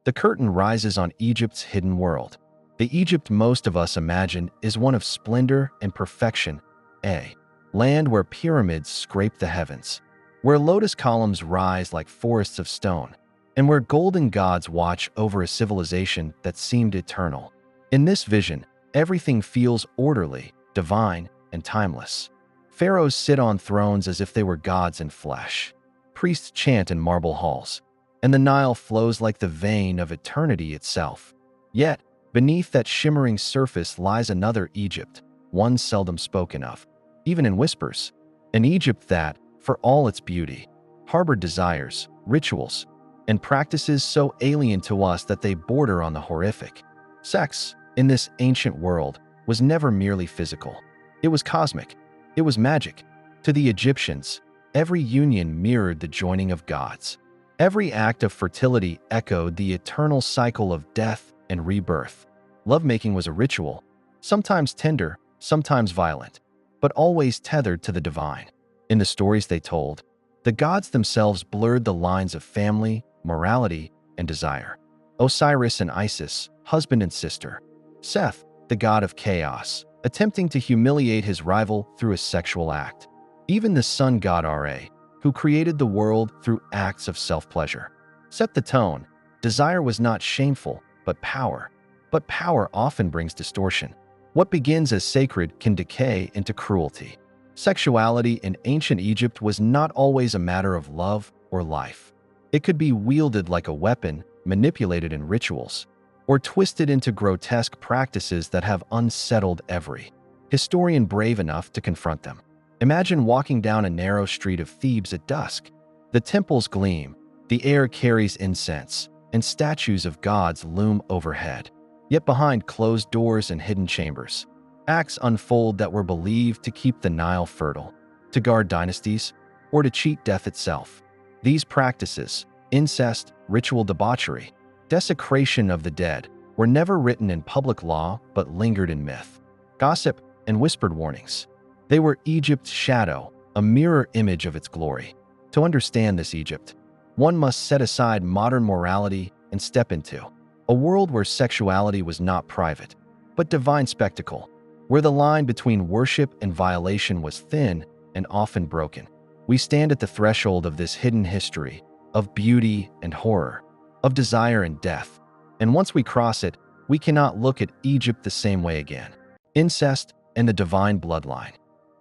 the curtain rises on Egypt's hidden world. The Egypt most of us imagine is one of splendor and perfection, a land where pyramids scrape the heavens, where lotus columns rise like forests of stone, and where golden gods watch over a civilization that seemed eternal. In this vision, everything feels orderly, divine, and timeless. Pharaohs sit on thrones as if they were gods in flesh. Priests chant in marble halls, and the Nile flows like the vein of eternity itself. Yet, beneath that shimmering surface lies another Egypt, one seldom spoken of, even in whispers. An Egypt that, for all its beauty, harbored desires, rituals, and practices so alien to us that they border on the horrific. Sex, in this ancient world, was never merely physical. It was cosmic. It was magic. To the Egyptians, every union mirrored the joining of gods. Every act of fertility echoed the eternal cycle of death and rebirth. Lovemaking was a ritual, sometimes tender, sometimes violent, but always tethered to the divine. In the stories they told, the gods themselves blurred the lines of family, morality, and desire. Osiris and Isis, husband and sister. Seth, the god of chaos, attempting to humiliate his rival through a sexual act. Even the sun god Ra, who created the world through acts of self-pleasure. Set the tone. Desire was not shameful, but power. But power often brings distortion. What begins as sacred can decay into cruelty. Sexuality in ancient Egypt was not always a matter of love or life. It could be wielded like a weapon, manipulated in rituals, or twisted into grotesque practices that have unsettled every historian brave enough to confront them. Imagine walking down a narrow street of Thebes at dusk. The temples gleam, the air carries incense, and statues of gods loom overhead. Yet behind closed doors and hidden chambers, acts unfold that were believed to keep the Nile fertile, to guard dynasties, or to cheat death itself. These practices, incest, ritual debauchery, desecration of the dead, were never written in public law but lingered in myth, gossip, and whispered warnings. They were Egypt's shadow, a mirror image of its glory. To understand this Egypt, one must set aside modern morality and step into a world where sexuality was not private, but divine spectacle, where the line between worship and violation was thin and often broken. We stand at the threshold of this hidden history, of beauty and horror, of desire and death. And once we cross it, we cannot look at Egypt the same way again. Incest and the divine bloodline.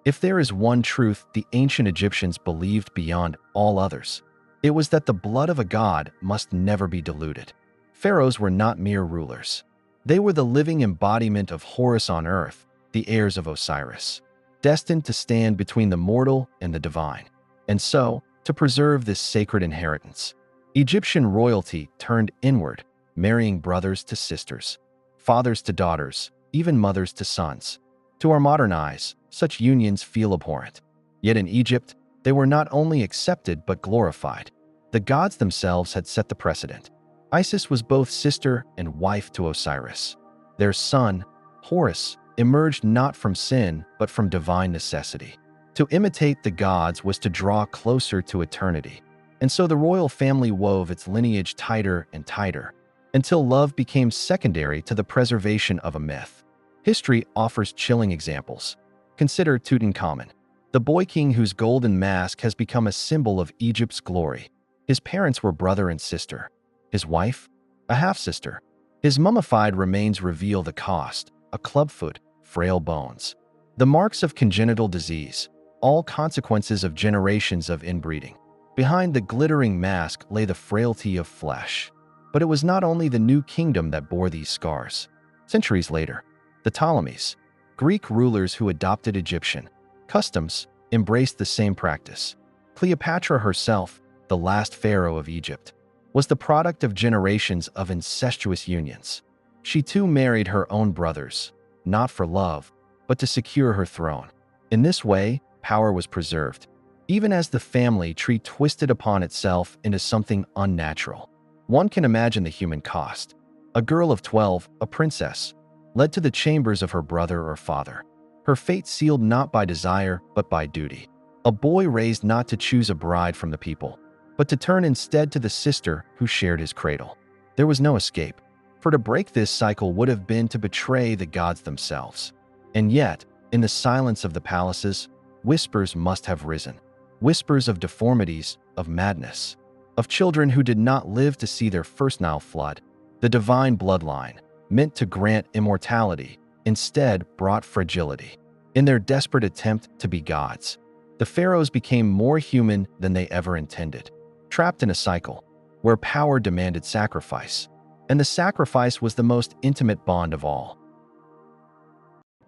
If there is one truth the ancient Egyptians believed beyond all others, it was that the blood of a god must never be diluted. Pharaohs were not mere rulers. They were the living embodiment of Horus on earth, the heirs of Osiris, destined to stand between the mortal and the divine. And so, to preserve this sacred inheritance, Egyptian royalty turned inward, marrying brothers to sisters, fathers to daughters, even mothers to sons. To our modern eyes, such unions feel abhorrent. Yet in Egypt, they were not only accepted but glorified. The gods themselves had set the precedent. Isis was both sister and wife to Osiris. Their son, Horus, emerged not from sin but from divine necessity. To imitate the gods was to draw closer to eternity. And so the royal family wove its lineage tighter and tighter, until love became secondary to the preservation of a myth. History offers chilling examples. Consider Tutankhamun, the boy king whose golden mask has become a symbol of Egypt's glory. His parents were brother and sister. His wife, a half-sister. His mummified remains reveal the cost, a clubfoot, frail bones. The marks of congenital disease, all consequences of generations of inbreeding. Behind the glittering mask lay the frailty of flesh. But it was not only the new kingdom that bore these scars. Centuries later, the Ptolemies, Greek rulers who adopted Egyptian customs, embraced the same practice. Cleopatra herself, the last pharaoh of Egypt, was the product of generations of incestuous unions. She too married her own brothers, not for love, but to secure her throne. In this way, power was preserved, even as the family tree twisted upon itself into something unnatural. One can imagine the human cost. A girl of 12, a princess, led to the chambers of her brother or father. Her fate sealed not by desire, but by duty. A boy raised not to choose a bride from the people, but to turn instead to the sister who shared his cradle. There was no escape, for to break this cycle would have been to betray the gods themselves. And yet, in the silence of the palaces, whispers must have risen. Whispers of deformities, of madness, of children who did not live to see their first Nile flood. The divine bloodline, meant to grant immortality, instead brought fragility. In their desperate attempt to be gods, the pharaohs became more human than they ever intended, trapped in a cycle where power demanded sacrifice, and the sacrifice was the most intimate bond of all.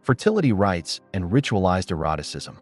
Fertility rites and ritualized eroticism.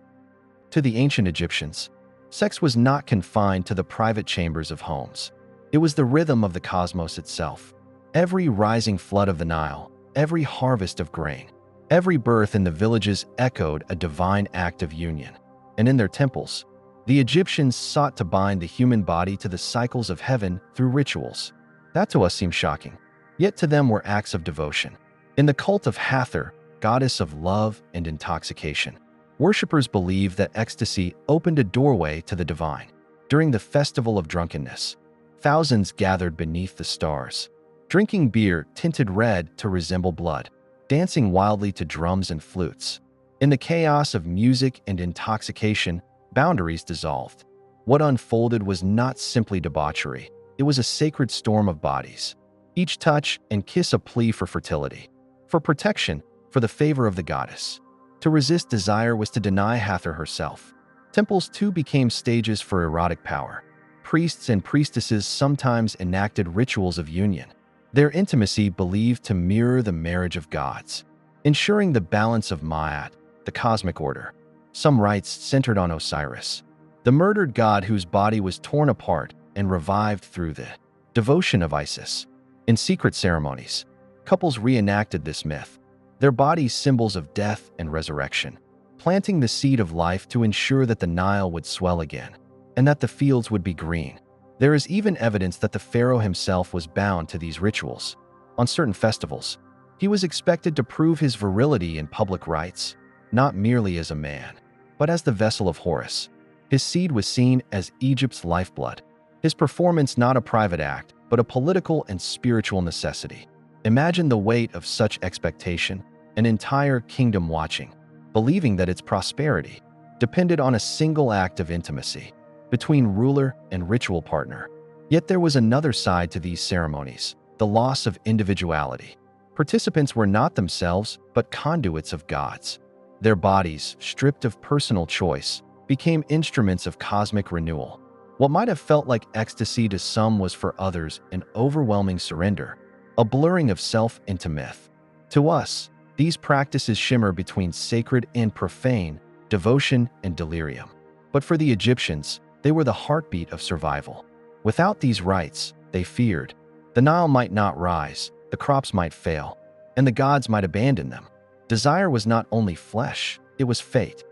To the ancient Egyptians, sex was not confined to the private chambers of homes. It was the rhythm of the cosmos itself. Every rising flood of the Nile, every harvest of grain, every birth in the villages echoed a divine act of union. And in their temples, the Egyptians sought to bind the human body to the cycles of heaven through rituals. That to us seems shocking, yet to them were acts of devotion. In the cult of Hathor, goddess of love and intoxication, worshippers believed that ecstasy opened a doorway to the divine. During the festival of drunkenness, thousands gathered beneath the stars, drinking beer tinted red to resemble blood, dancing wildly to drums and flutes. In the chaos of music and intoxication, boundaries dissolved. What unfolded was not simply debauchery, it was a sacred storm of bodies, each touch and kiss a plea for fertility, for protection, for the favor of the goddess. To resist desire was to deny Hathor herself. Temples too became stages for erotic power. Priests and priestesses sometimes enacted rituals of union, their intimacy believed to mirror the marriage of gods, ensuring the balance of Ma'at, the cosmic order. Some rites centered on Osiris, the murdered god whose body was torn apart and revived through the devotion of Isis. In secret ceremonies, couples reenacted this myth, their bodies symbols of death and resurrection, planting the seed of life to ensure that the Nile would swell again and that the fields would be green. There is even evidence that the pharaoh himself was bound to these rituals. On certain festivals, he was expected to prove his virility in public rites, not merely as a man, but as the vessel of Horus. His seed was seen as Egypt's lifeblood, his performance not a private act, but a political and spiritual necessity. Imagine the weight of such expectation, an entire kingdom watching, believing that its prosperity depended on a single act of intimacy between ruler and ritual partner. Yet there was another side to these ceremonies, the loss of individuality. Participants were not themselves, but conduits of gods. Their bodies, stripped of personal choice, became instruments of cosmic renewal. What might have felt like ecstasy to some was for others an overwhelming surrender, a blurring of self into myth. To us, these practices shimmer between sacred and profane, devotion and delirium. But for the Egyptians, they were the heartbeat of survival. Without these rites, they feared, the Nile might not rise, the crops might fail, and the gods might abandon them. Desire was not only flesh, it was fate.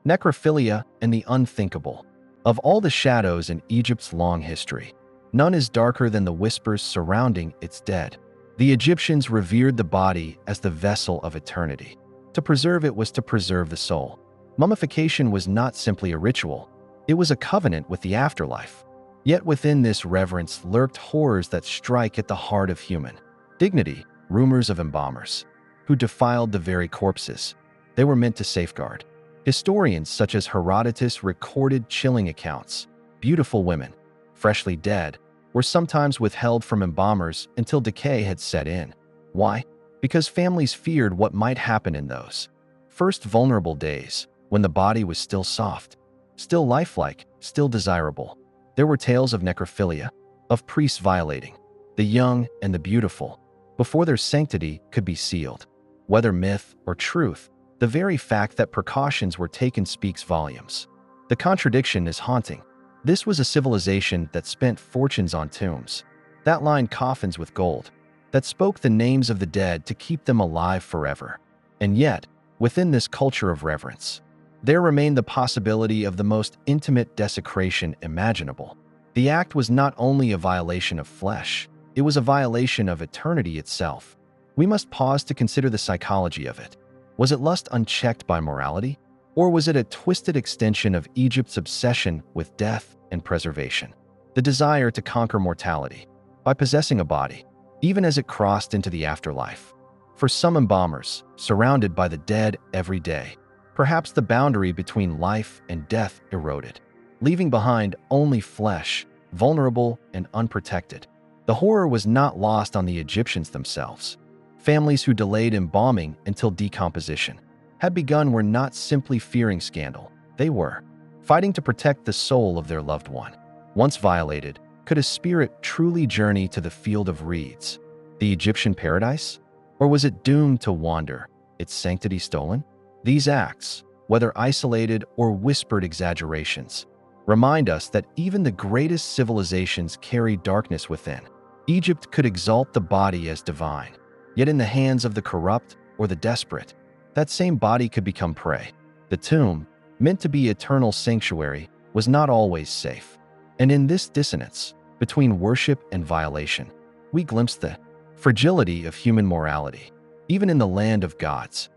Necrophilia and the unthinkable. Of all the shadows in Egypt's long history, none is darker than the whispers surrounding its dead. The Egyptians revered the body as the vessel of eternity. To preserve it was to preserve the soul. Mummification was not simply a ritual, it was a covenant with the afterlife. Yet within this reverence lurked horrors that strike at the heart of human dignity, rumors of embalmers who defiled the very corpses they were meant to safeguard. Historians such as Herodotus recorded chilling accounts. Beautiful women, freshly dead, were sometimes withheld from embalmers until decay had set in. Why? Because families feared what might happen in those first vulnerable days, when the body was still soft, still lifelike, still desirable. There were tales of necrophilia, of priests violating the young and the beautiful before their sanctity could be sealed. Whether myth or truth, the very fact that precautions were taken speaks volumes. The contradiction is haunting. This was a civilization that spent fortunes on tombs, that lined coffins with gold, that spoke the names of the dead to keep them alive forever. And yet, within this culture of reverence, there remained the possibility of the most intimate desecration imaginable. The act was not only a violation of flesh, it was a violation of eternity itself. We must pause to consider the psychology of it. Was it lust unchecked by morality? Or was it a twisted extension of Egypt's obsession with death and preservation? the desire to conquer mortality by possessing a body, even as it crossed into the afterlife. For some embalmers, surrounded by the dead every day, perhaps the boundary between life and death eroded, leaving behind only flesh, vulnerable and unprotected. The horror was not lost on the Egyptians themselves. Families who delayed embalming until decomposition had begun were not simply fearing scandal, they were fighting to protect the soul of their loved one. Once violated, could a spirit truly journey to the field of reeds, the Egyptian paradise? Or was it doomed to wander, its sanctity stolen? These acts, whether isolated or whispered exaggerations, remind us that even the greatest civilizations carry darkness within. Egypt could exalt the body as divine, yet in the hands of the corrupt or the desperate, that same body could become prey. The tomb, meant to be eternal sanctuary, was not always safe. And in this dissonance between worship and violation, we glimpse the fragility of human morality, even in the land of gods.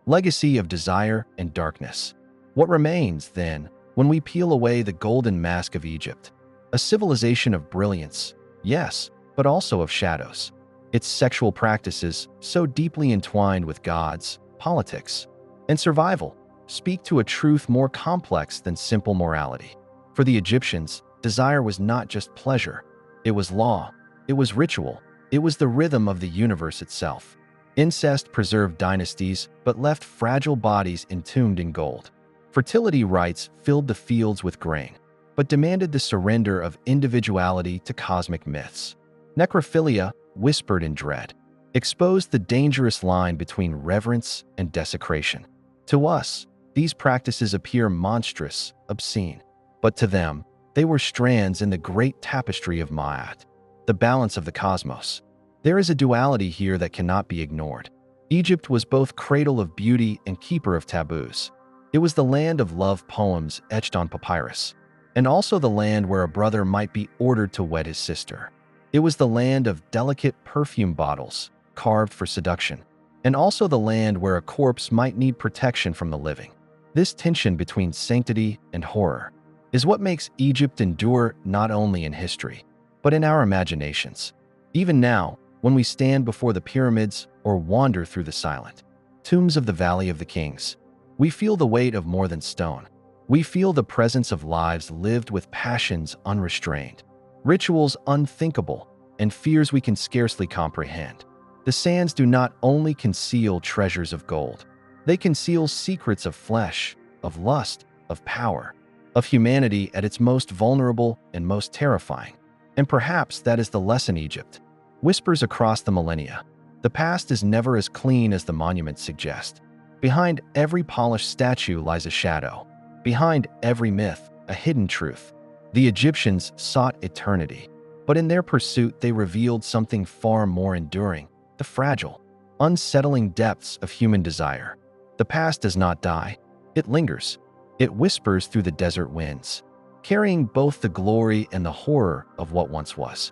Legacy of desire and darkness. What remains, then, when we peel away the golden mask of Egypt? A civilization of brilliance, yes, but also of shadows. Its sexual practices, so deeply entwined with gods, politics, and survival, speak to a truth more complex than simple morality. For the Egyptians, desire was not just pleasure. It was law. It was ritual. It was the rhythm of the universe itself. Incest preserved dynasties but left fragile bodies entombed in gold. Fertility rites filled the fields with grain, but demanded the surrender of individuality to cosmic myths. Necrophilia, whispered in dread, exposed the dangerous line between reverence and desecration. To us, these practices appear monstrous, obscene, but to them, they were strands in the great tapestry of Ma'at, the balance of the cosmos. There is a duality here that cannot be ignored. Egypt was both cradle of beauty and keeper of taboos. It was the land of love poems etched on papyrus, and also the land where a brother might be ordered to wed his sister. It was the land of delicate perfume bottles, carved for seduction, and also the land where a corpse might need protection from the living. This tension between sanctity and horror is what makes Egypt endure not only in history, but in our imaginations. Even now, when we stand before the pyramids or wander through the silent tombs of the Valley of the Kings, we feel the weight of more than stone. We feel the presence of lives lived with passions unrestrained, rituals unthinkable, and fears we can scarcely comprehend. The sands do not only conceal treasures of gold, they conceal secrets of flesh, of lust, of power, of humanity at its most vulnerable and most terrifying. And perhaps that is the lesson Egypt whispers across the millennia. The past is never as clean as the monuments suggest. Behind every polished statue lies a shadow. Behind every myth, a hidden truth. The Egyptians sought eternity, but in their pursuit they revealed something far more enduring: the fragile, unsettling depths of human desire. The past does not die. It lingers. It whispers through the desert winds, carrying both the glory and the horror of what once was.